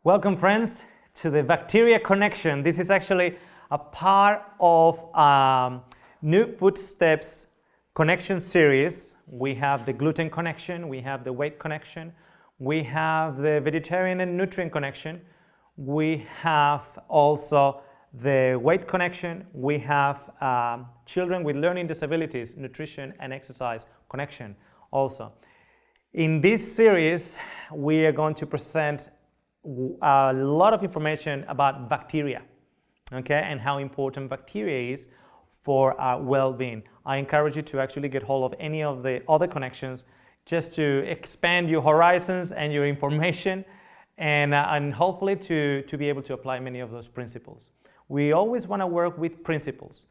Welcome, friends, to the bacteria connection. This is actually a part of New Footsteps connection series. We have the gluten connection, we have the weight connection, we have the vegetarian and nutrient connection, we have also the weight connection, we have children with learning disabilities, nutrition and exercise connection also. In this series, we are going to present a lot of information about bacteria, okay, and how important bacteria is for our well-being. I encourage you to actually get hold of any of the other connections just to expand your horizons and your information, and hopefully to be able to apply many of those principles. We always want to work with principles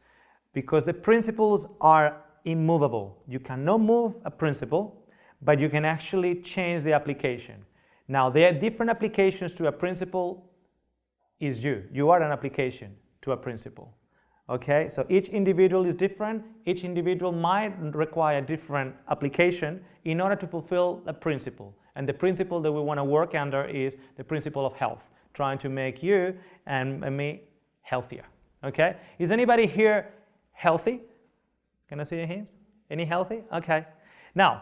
because the principles are immovable. You cannot move a principle, but you can actually change the application. Now, there are different applications to a principle. Is you. You are an application to a principle. Okay, so each individual is different. Each individual might require different application in order to fulfill a principle. And the principle that we want to work under is the principle of health, trying to make you and me healthier. Okay, is anybody here healthy? Can I see your hands? Any healthy? Okay. Now,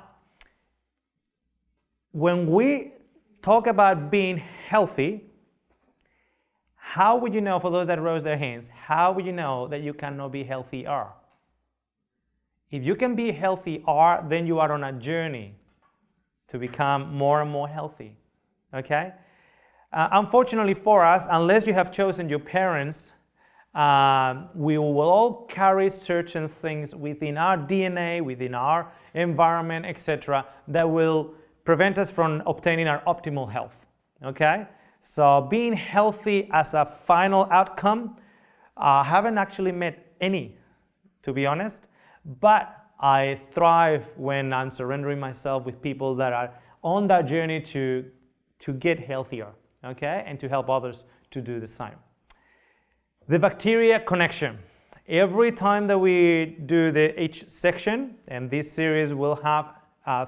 when we talk about being healthy, how would you know, for those that raise their hands, how would you know that you cannot be healthier? If you can be healthier, then you are on a journey to become more and more healthy, okay? Unfortunately for us, unless you have chosen your parents, we will all carry certain things within our DNA, within our environment, etc., that will prevent us from obtaining our optimal health, okay? So being healthy as a final outcome, I haven't actually met any, to be honest, but I thrive when I'm surrendering myself with people that are on that journey to get healthier, okay? And to help others to do the same. The bacteria connection. Every time that we do each section, and this series will have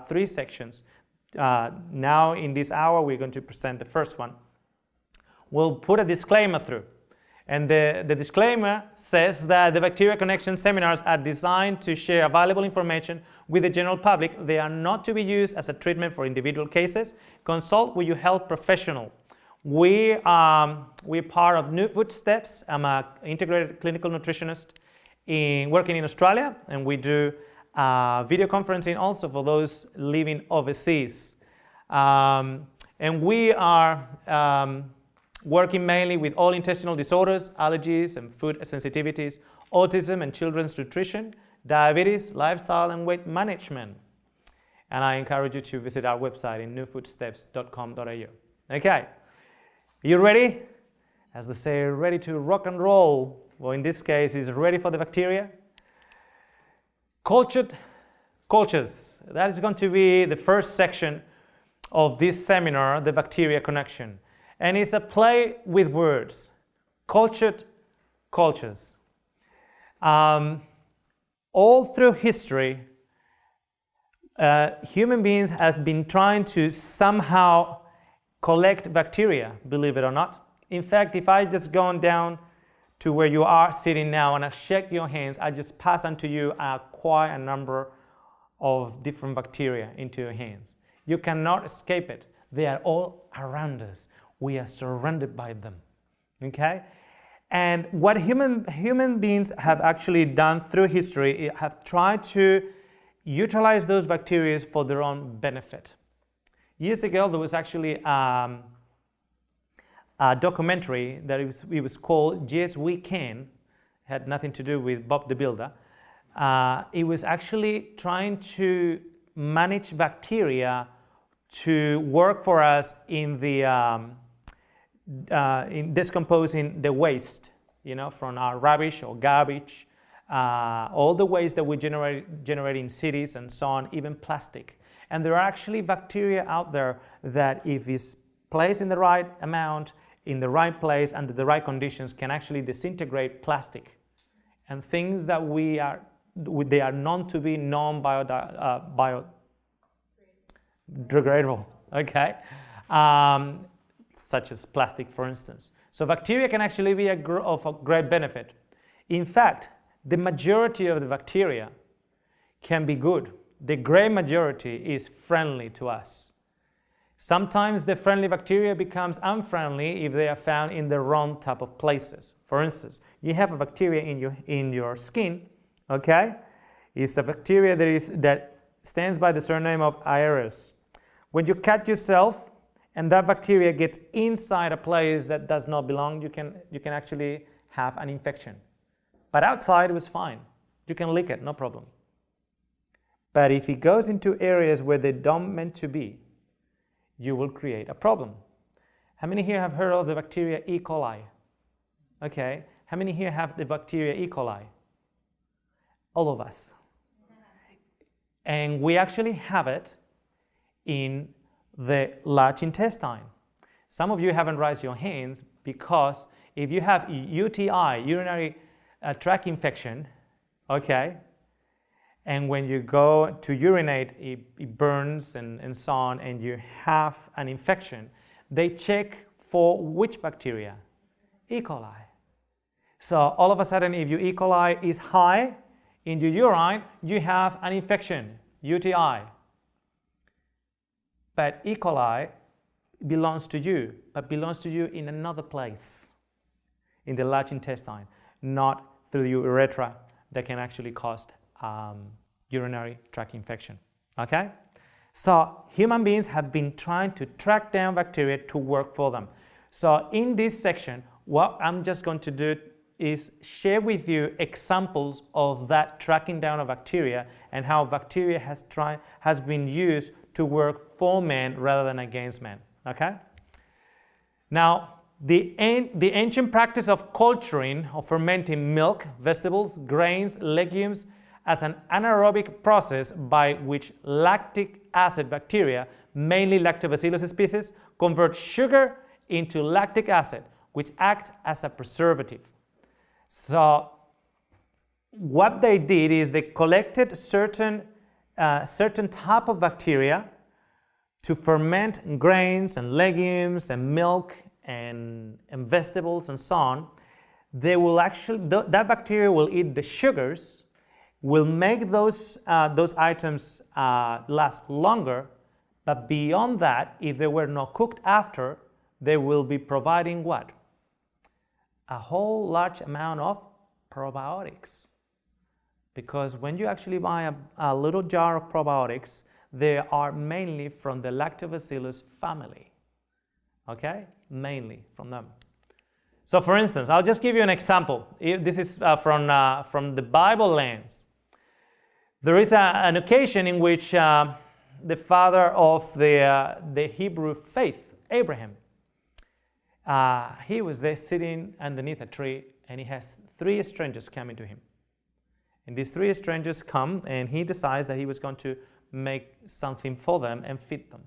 3 sections, now in this hour we're going to present the first one. We'll put a disclaimer through, and the disclaimer says that the Bacteria Connection seminars are designed to share valuable information with the general public. They are not to be used as a treatment for individual cases. Consult with your health professional. We're part of New Footsteps. I'm an integrated clinical nutritionist working in Australia, and we do video conferencing also for those living overseas. And we are working mainly with all intestinal disorders, allergies and food sensitivities, autism and children's nutrition, diabetes, lifestyle and weight management. And I encourage you to visit our website in newfootsteps.com.au. Okay, you ready? As they say, ready to rock and roll. Well, in this case, is ready for the bacteria? Cultures. That is going to be the first section of this seminar, the bacteria connection. And it's a play with words. Cultures. All through history, human beings have been trying to somehow collect bacteria, believe it or not. In fact, if I just gone down to where you are sitting now and I shake your hands, I just pass on to you quite a number of different bacteria into your hands. You cannot escape it. They are all around us. We are surrounded by them, okay? And what human beings have actually done through history have tried to utilize those bacteria for their own benefit. Years ago, there was actually a documentary that it was called Yes, We Can. It had nothing to do with Bob the Builder. It was actually trying to manage bacteria to work for us in discomposing the waste, from our rubbish or garbage, all the waste that we generate in cities and so on, even plastic. And there are actually bacteria out there that, if it's placed in the right amount, in the right place, under the right conditions, can actually disintegrate plastic and things that they are known to be biodegradable, okay? Such as plastic, for instance. So bacteria can actually be of a great benefit. In fact, the majority of the bacteria can be good. The great majority is friendly to us. Sometimes the friendly bacteria becomes unfriendly if they are found in the wrong type of places. For instance, you have a bacteria in your skin, okay? It's a bacteria that stands by the surname of Aedes. When you cut yourself and that bacteria gets inside a place that does not belong, you can actually have an infection. But outside it was fine. You can lick it, no problem. But if it goes into areas where they don't meant to be, you will create a problem. How many here have heard of the bacteria E. coli? Okay. How many here have the bacteria E. coli? All of us. And we actually have it in the large intestine. Some of you haven't raised your hands because if you have UTI, urinary tract infection, okay, and when you go to urinate, it burns and so on, and you have an infection, they check for which bacteria? E. coli. So all of a sudden, if your E. coli is high in your urine, you have an infection, UTI. But E. coli belongs to you, but belongs to you in another place, in the large intestine, not through your urethra, that can actually cause urinary tract infection. Okay? So human beings have been trying to track down bacteria to work for them. So in this section, what I'm just going to do is share with you examples of that tracking down of bacteria and how bacteria has been used to work for men rather than against men. Okay? Now, the ancient practice of culturing or fermenting milk, vegetables, grains, legumes as an anaerobic process by which lactic acid bacteria, mainly Lactobacillus species, convert sugar into lactic acid, which act as a preservative. So what they did is they collected certain type of bacteria to ferment grains and legumes and milk and vegetables and so on. They will actually, that bacteria will eat the sugars, will make those items last longer, but beyond that, if they were not cooked after, they will be providing what? A whole large amount of probiotics. Because when you actually buy a little jar of probiotics, they are mainly from the Lactobacillus family. Okay? Mainly from them. So for instance, I'll just give you an example. This is from the Bible lens. There is an occasion in which the father of the Hebrew faith, Abraham, he was there sitting underneath a tree, and he has 3 strangers coming to him. And these 3 strangers come, and he decides that he was going to make something for them and feed them.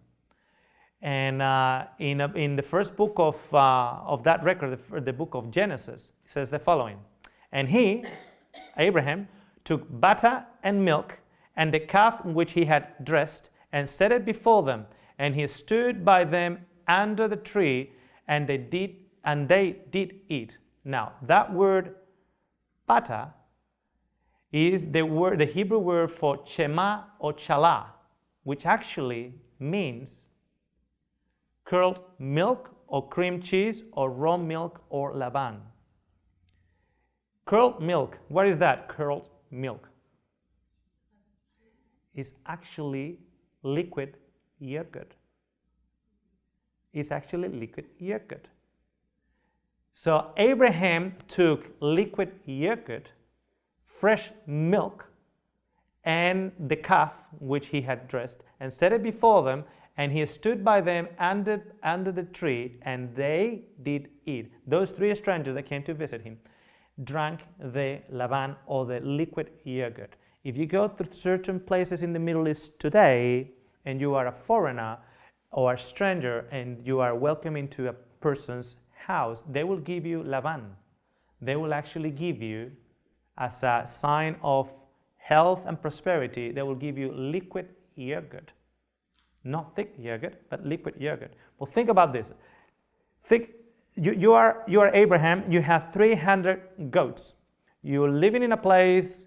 And in the first book of that record, the book of Genesis, it says the following: "And he, Abraham, took butter and milk and the calf which he had dressed, and set it before them. And he stood by them under the tree, and they did eat." Now, that word butter is the Hebrew word for chema or chala, which actually means curdled milk or cream cheese or raw milk or laban. Curdled milk, what is that? Curdled milk is actually liquid yogurt. It's actually liquid yogurt. So Abraham took liquid yogurt, fresh milk, and the calf which he had dressed, and set it before them, and he stood by them under the tree, and they did eat. Those 3 strangers that came to visit him drank the laban or the liquid yogurt. If you go to certain places in the Middle East today and you are a foreigner or a stranger and you are welcome into a person's house, they will give you Laban. They will actually give you, as a sign of health and prosperity, they will give you liquid yogurt. Not thick yogurt, but liquid yogurt. Well, think about this. You are Abraham, you have 300 goats. You're living in a place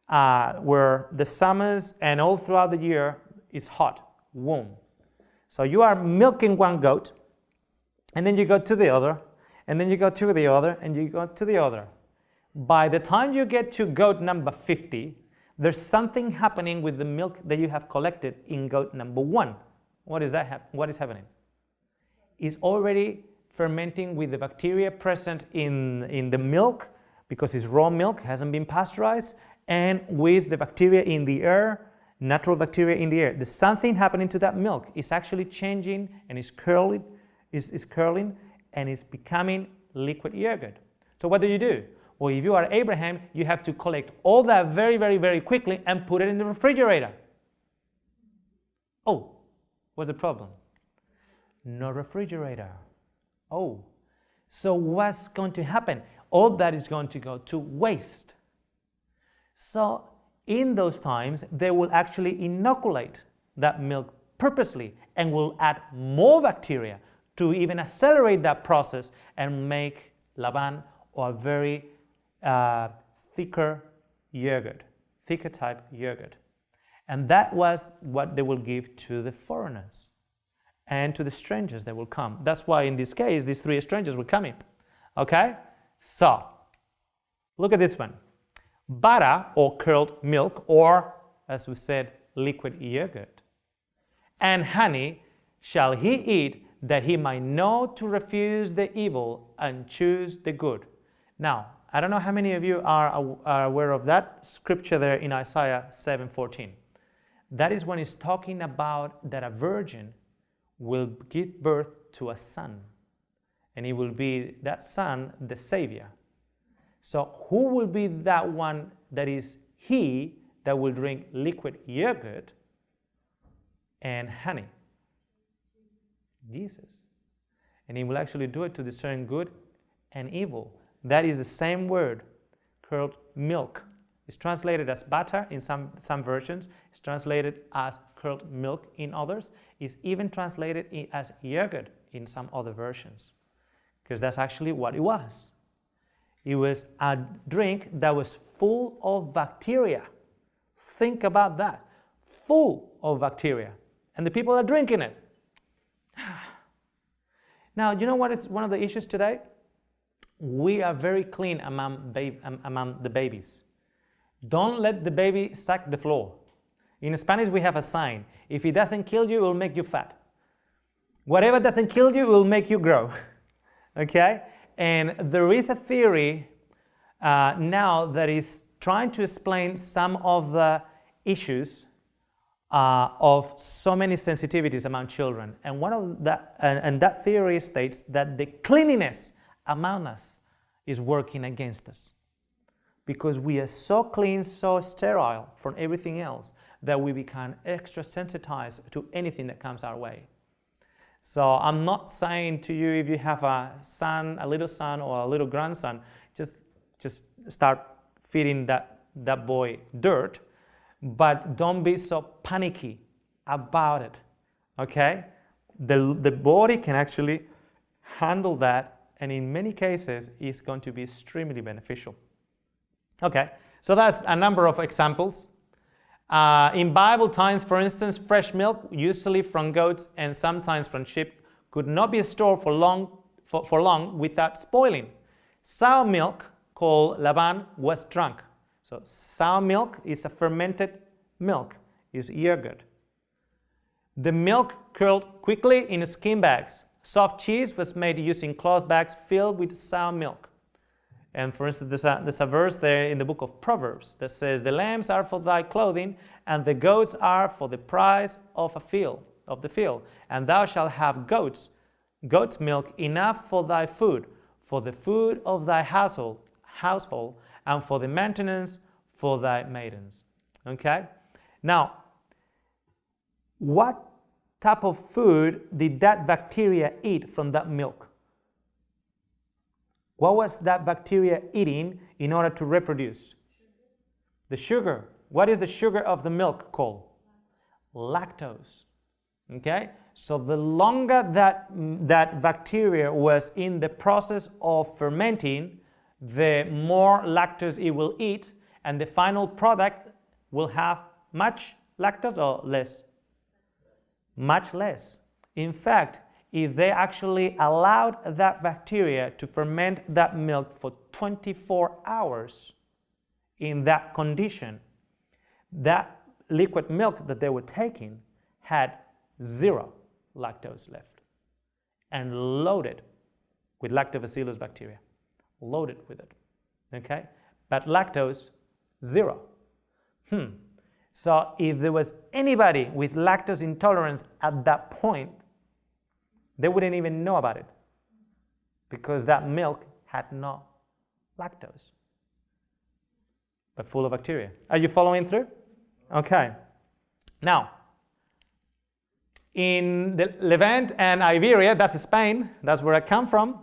where the summers and all throughout the year is hot, warm. So you are milking one goat, and then you go to the other, and then you go to the other, and you go to the other. By the time you get to goat number 50, there's something happening with the milk that you have collected in goat number 1. What is happening? It's already fermenting with the bacteria present in the milk, because it's raw milk, hasn't been pasteurized, and with the bacteria in the air, natural bacteria in the air. There's something happening to that milk. It's actually changing, and it's curling, and it's becoming liquid yogurt. So what do? Well, if you are Abraham, you have to collect all that very, very, very quickly and put it in the refrigerator. Oh, what's the problem? No refrigerator. Oh, so what's going to happen? All that is going to go to waste. So in those times, they will actually inoculate that milk purposely and will add more bacteria to even accelerate that process and make Laban or a very thicker type yogurt. And that was what they will give to the foreigners and to the strangers that will come. That's why in this case, these 3 strangers were coming. Okay? So, look at this one. Butter or curdled milk, or as we said, liquid yogurt. And honey shall he eat, that he might know to refuse the evil and choose the good. Now, I don't know how many of you are aware of that scripture there in Isaiah 7:14. That is when it's talking about that a virgin will give birth to a son, and he will be, that son, the Savior. So who will be that one that is he that will drink liquid yogurt and honey? Jesus. And he will actually do it to discern good and evil. That is the same word, curdled milk. It's translated as butter in some versions. It's translated as curdled milk in others. It's even translated as yogurt in some other versions, because that's actually what it was. It was a drink that was full of bacteria. Think about that. Full of bacteria. And the people are drinking it. Now, you know what is one of the issues today? We are very clean among the babies. Don't let the baby suck the floor. In Spanish, we have a sign. If it doesn't kill you, it will make you fat. Whatever doesn't kill you, it will make you grow. Okay? And there is a theory now that is trying to explain some of the issues of so many sensitivities among children. And one of that theory states that the cleanliness among us is working against us, because we are so clean, so sterile from everything else, that we become extra sensitized to anything that comes our way. So I'm not saying to you, if you have a son, a little son or a little grandson, just start feeding that boy dirt, but don't be so panicky about it, okay? The body can actually handle that, and in many cases, it's going to be extremely beneficial. Okay, so that's a number of examples. In Bible times, for instance, fresh milk, usually from goats and sometimes from sheep, could not be stored for long without spoiling. Sour milk, called Laban, was drunk. So sour milk is a fermented milk, is yogurt. The milk curdled quickly in skin bags. Soft cheese was made using cloth bags filled with sour milk. And for instance, there's a verse there in the book of Proverbs that says, "The lambs are for thy clothing, and the goats are for the price of the field. And thou shalt have goat's milk enough for thy food, for the food of thy household, and for the maintenance for thy maidens." Okay? Now, What type of food did that bacteria eat from that milk? What was that bacteria eating in order to reproduce? The sugar. What is the sugar of the milk called? Lactose. Okay? So the longer that bacteria was in the process of fermenting, the more lactose it will eat, and the final product will have much lactose or less? Much less. In fact, if they actually allowed that bacteria to ferment that milk for 24 hours in that condition, that liquid milk that they were taking had 0 lactose left and loaded with lactobacillus bacteria. Loaded with it. Okay? But lactose, 0. So if there was anybody with lactose intolerance at that point, they wouldn't even know about it because that milk had no lactose, but full of bacteria. Are you following through? Okay. Now, in the Levant and Iberia, that's Spain, that's where I come from,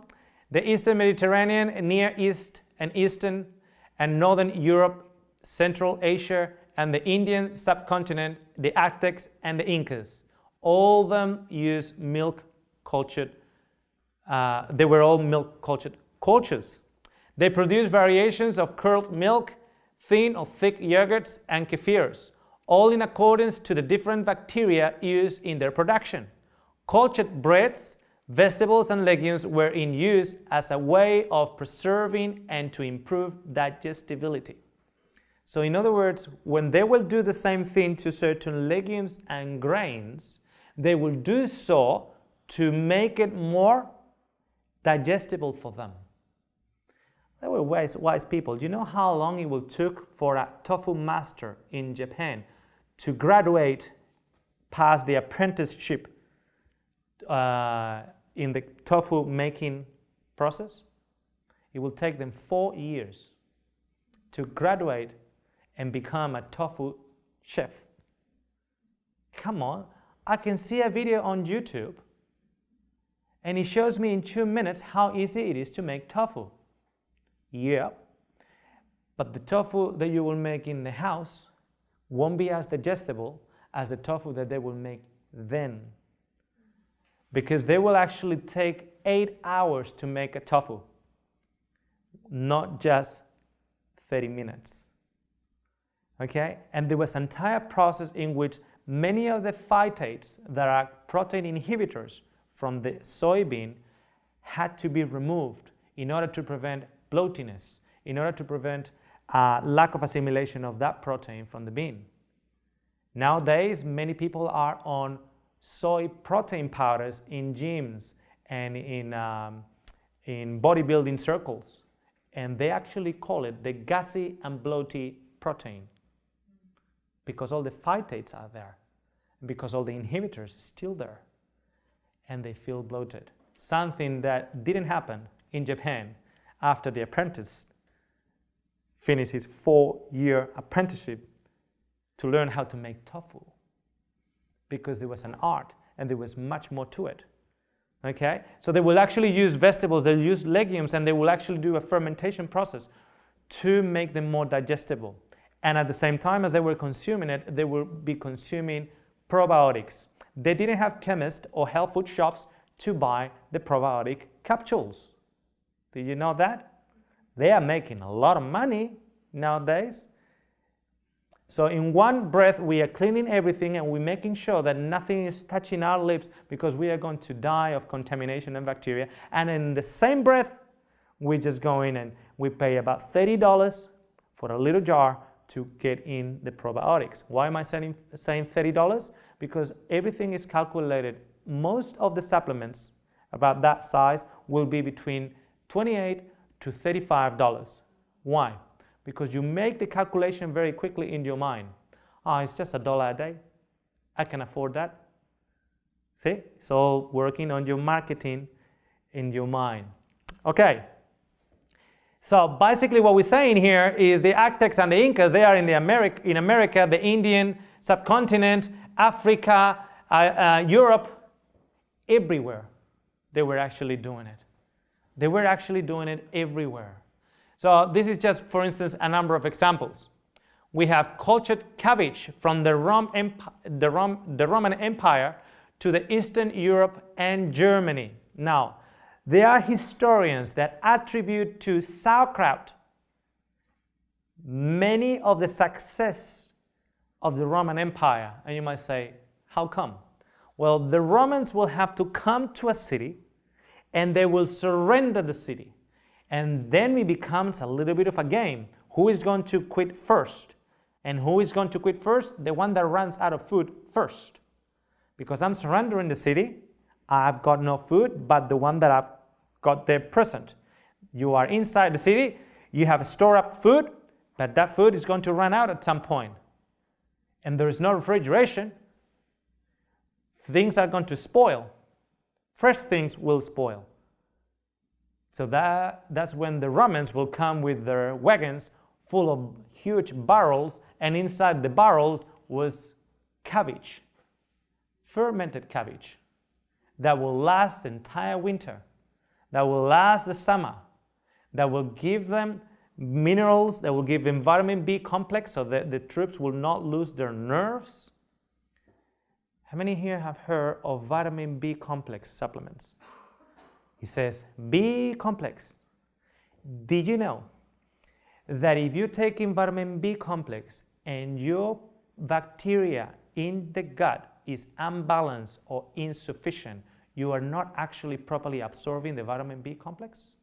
the Eastern Mediterranean, Near East and Eastern and Northern Europe, Central Asia, and the Indian subcontinent, the Aztecs and the Incas, all of them use milk cultured. They were all milk cultured cultures. They produce variations of curdled milk, thin or thick yogurts, and kefirs, all in accordance to the different bacteria used in their production. Cultured breads, vegetables, and legumes were in use as a way of preserving and to improve digestibility. So in other words, when they will do the same thing to certain legumes and grains, they will do so to make it more digestible for them. They were wise people. Do you know how long it will took for a tofu master in Japan to graduate past the apprenticeship in the tofu making process? It will take them 4 years to graduate and become a tofu chef. Come on, I can see a video on YouTube and it shows me in 2 minutes how easy it is to make tofu. Yeah, but the tofu that you will make in the house won't be as digestible as the tofu that they will make then. Because they will actually take 8 hours to make a tofu, not just 30 minutes. Okay? And there was an entire process in which many of the phytates that are protein inhibitors from the soybean had to be removed in order to prevent bloatiness, in order to prevent lack of assimilation of that protein from the bean. Nowadays, many people are on soy protein powders in gyms and in bodybuilding circles, and they actually call it the gassy and bloaty protein because all the phytates are there, because all the inhibitors are still there, and they feel bloated. Something that didn't happen in Japan after the apprentice finished his 4-year apprenticeship to learn how to make tofu, because there was an art and there was much more to it. Okay? So they will actually use vegetables, they'll use legumes, and they will actually do a fermentation process to make them more digestible. And at the same time as they were consuming it, they will be consuming probiotics. They didn't have chemists or health food shops to buy the probiotic capsules. Do you know that? They are making a lot of money nowadays. So in one breath, we are cleaning everything and we're making sure that nothing is touching our lips because we are going to die of contamination and bacteria. And in the same breath, we just go in and we pay about $30 for a little jar to get in the probiotics. Why am I saying $30? Because everything is calculated. Most of the supplements about that size will be between $28 to $35. Why? Because you make the calculation very quickly in your mind. It's just $1 a day. I can afford that. See? It's all working on your marketing in your mind. Okay. So basically what we're saying here is the Aztecs and the Incas, they are in America, the Indian subcontinent, Africa, Europe, everywhere, they were actually doing it. They were actually doing it everywhere. So this is just, for instance, a number of examples. We have cultured cabbage from the Roman Empire to the Eastern Europe and Germany. Now, there are historians that attribute to sauerkraut many of the success of the Roman Empire. And you might say, how come? Well, the Romans will have to come to a city and they will surrender the city. And then it becomes a little bit of a game. Who is going to quit first? And who is going to quit first? The one that runs out of food first. Because I'm surrendering the city, I've got no food, but the one that I've got there present. You are inside the city, you have stored up food, but that food is going to run out at some point. And there is no refrigeration. Things are going to spoil. Fresh things will spoil. So that's when the Romans will come with their wagons full of huge barrels, and inside the barrels was cabbage, fermented cabbage, that will last the entire winter, that will last the summer, that will give them minerals, that will give them vitamin B complex so that the troops will not lose their nerves. How many here have heard of vitamin B complex supplements? He says, B complex. Did you know that if you take in vitamin B complex and your bacteria in the gut is unbalanced or insufficient, you are not actually properly absorbing the vitamin B complex?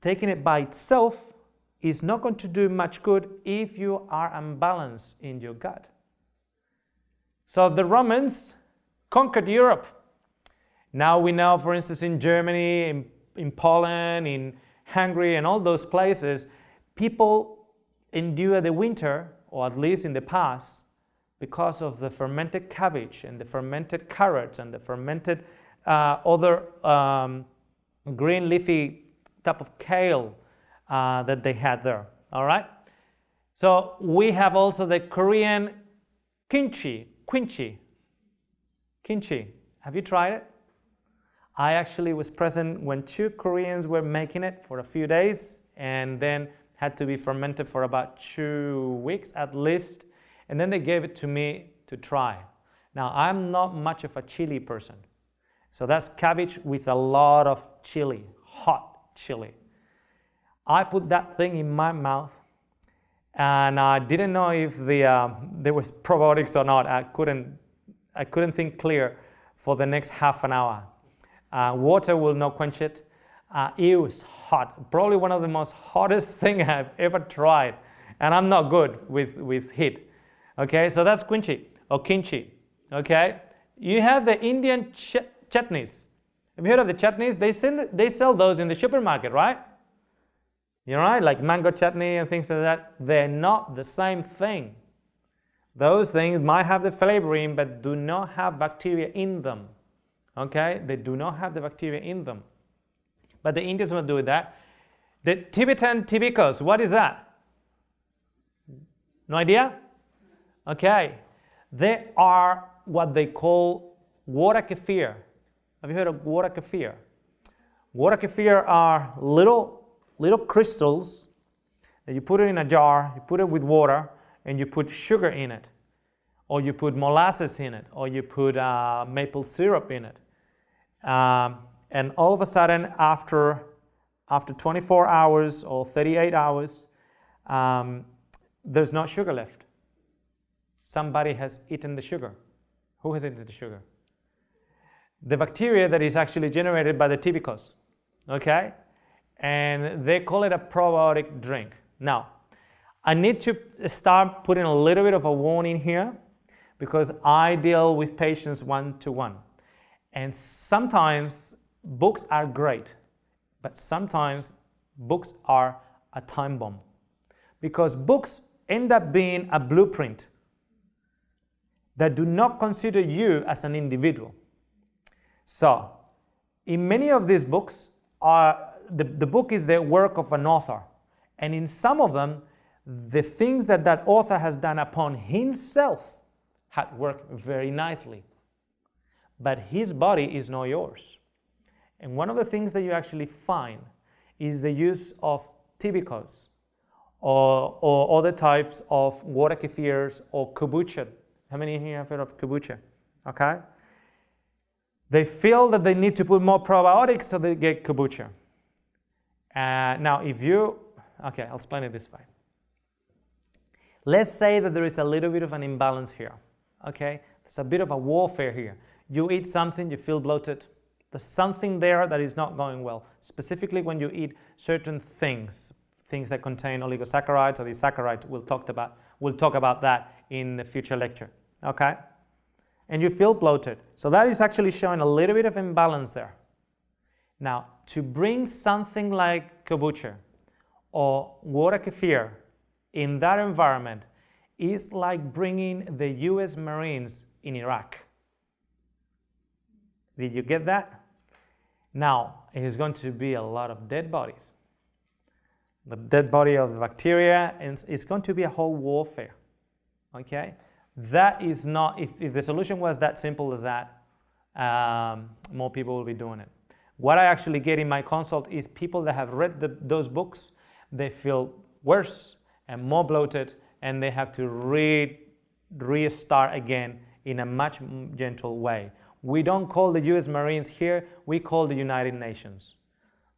Taking it by itself is not going to do much good if you are unbalanced in your gut. So the Romans conquered Europe. Now we know, for instance, in Germany, in Poland, in Hungary, and all those places, people endure the winter, or at least in the past, because of the fermented cabbage and the fermented carrots and the fermented other green leafy type of kale that they had there. All right. So we have also the Korean kimchi. Have you tried it? I actually was present when 2 Koreans were making it for a few days and then had to be fermented for about 2 weeks at least. And then they gave it to me to try. Now, I'm not much of a chili person. So that's cabbage with a lot of chili, hot chili. I put that thing in my mouth and I didn't know if there was probiotics or not. I couldn't think clear for the next half an hour. Water will not quench it. It was hot. Probably one of the most hottest things I've ever tried. And I'm not good with heat. Okay, so that's kimchi or kimchi. Okay, you have the Indian chutneys. Have you heard of the chutneys? They sell those in the supermarket, right? You know, right? Like mango chutney and things like that. They're not the same thing. Those things might have the flavoring, but do not have bacteria in them. Okay, they do not have the bacteria in them. But the Indians will do that. The Tibetan tibikos, what is that? No idea? Okay, they are what they call water kefir. Have you heard of water kefir? Water kefir are little crystals that you put it in a jar, you put it with water, and you put sugar in it, or you put molasses in it, or you put maple syrup in it. And all of a sudden, after 24 hours or 38 hours, there's no sugar left. Somebody has eaten the sugar. Who has eaten the sugar? The bacteria that is actually generated by the tibikos. Okay? And they call it a probiotic drink. Now, I need to start putting a little bit of a warning here because I deal with patients one-to-one. And sometimes books are great, but sometimes books are a time bomb. Because books end up being a blueprint that do not consider you as an individual. So, in many of these books, the book is the work of an author. And in some of them, the things that author has done upon himself had worked very nicely. But his body is not yours. And one of the things that you actually find is the use of tibikos or other types of water kefirs or kombucha. How many here have heard of kombucha? Okay? They feel that they need to put more probiotics, so they get kombucha. Now, okay, I'll explain it this way. Let's say that there is a little bit of an imbalance here, okay? There's a bit of a warfare here. You eat something, you feel bloated. There's something there that is not going well, specifically when you eat certain things that contain oligosaccharides or disaccharides. We'll talk about that in the future lecture, okay? And you feel bloated. So that is actually showing a little bit of imbalance there. Now, to bring something like kombucha or water kefir in that environment is like bringing the US Marines in Iraq. Did you get that? Now, it is going to be a lot of dead bodies. The dead body of the bacteria, and it's going to be a whole warfare, okay? That is not, if the solution was that simple as that, more people will be doing it. What I actually get in my consult is people that have read those books, they feel worse and more bloated, and they have to restart again in a much gentle way. We don't call the US Marines here, we call the United Nations.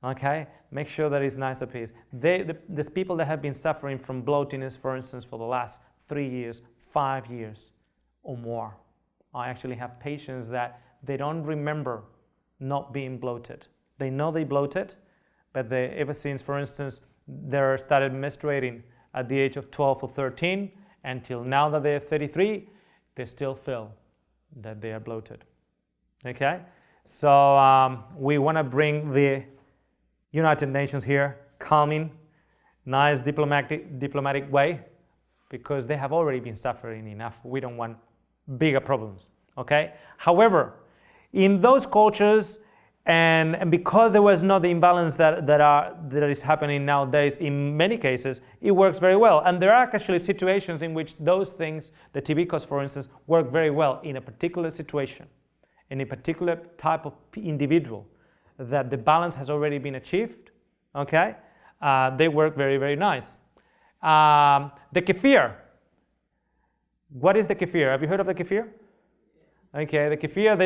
Okay? Make sure that it's nice and peace. There's people that have been suffering from bloatiness, for instance, for the last 3 years, 5 years or more. I actually have patients that they don't remember not being bloated. They know they bloated, but ever since, for instance, they started menstruating at the age of 12 or 13, until now that they're 33, they still feel that they are bloated. Okay? So we want to bring the United Nations here, calming, nice diplomatic way, because they have already been suffering enough. We don't want bigger problems. Okay? However, in those cultures, and because there was not the imbalance that is happening nowadays, in many cases, it works very well. And there are actually situations in which those things, the tibikos, for instance, work very well in a particular situation, in a particular type of individual, that the balance has already been achieved, okay? They work very, very nice. The kefir. What is the kefir? Have you heard of the kefir? Okay, the kefir,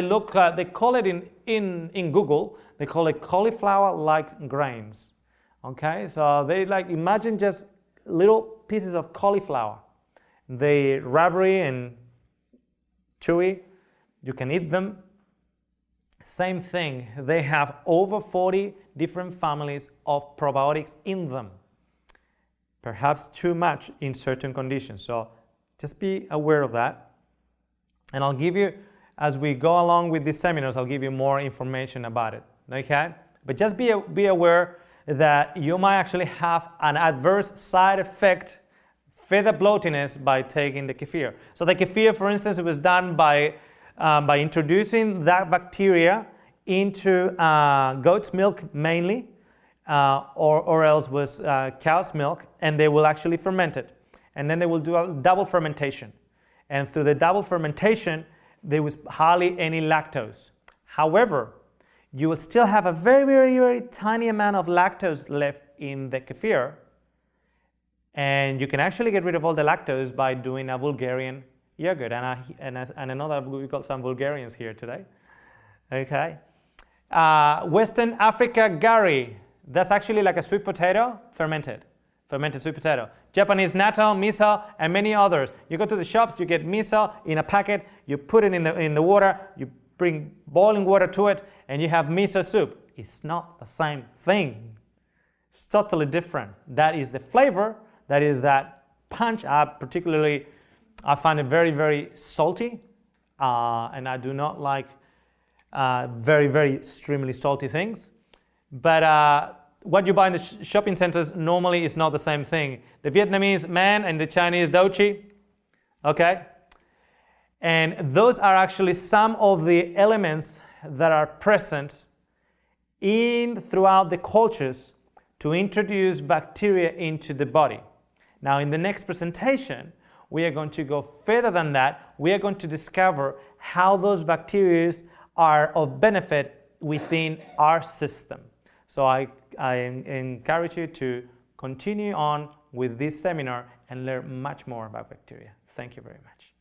they call it in Google, they call it cauliflower-like grains. Okay, so they imagine just little pieces of cauliflower. They're rubbery and chewy. You can eat them. Same thing, they have over 40 different families of probiotics in them. Perhaps too much in certain conditions, so just be aware of that. And I'll give you, as we go along with these seminars, I'll give you more information about it, okay? But just be aware that you might actually have an adverse side effect, further bloatiness, by taking the kefir. So the kefir, for instance, it was done by introducing that bacteria into goat's milk mainly, or else was cow's milk, and they will actually ferment it. And then they will do a double fermentation. And through the double fermentation, there was hardly any lactose. However, you will still have a very, very, very tiny amount of lactose left in the kefir. And you can actually get rid of all the lactose by doing a Bulgarian yogurt. And I know that we've got some Bulgarians here today. Okay. Western Africa gari. That's actually like a sweet potato, fermented sweet potato. Japanese natto, miso, and many others. You go to the shops, you get miso in a packet, you put it in the water, you bring boiling water to it, and you have miso soup. It's not the same thing. It's totally different. That is the flavor, that is that punch. Particularly, I find it very, very salty, and I do not like very, very extremely salty things. But what you buy in the shopping centers normally is not the same thing. The Vietnamese man and the Chinese dochi, okay? And those are actually some of the elements that are present throughout the cultures to introduce bacteria into the body. Now, in the next presentation, we are going to go further than that. We are going to discover how those bacteria are of benefit within our system. So I encourage you to continue on with this seminar and learn much more about bacteria. Thank you very much.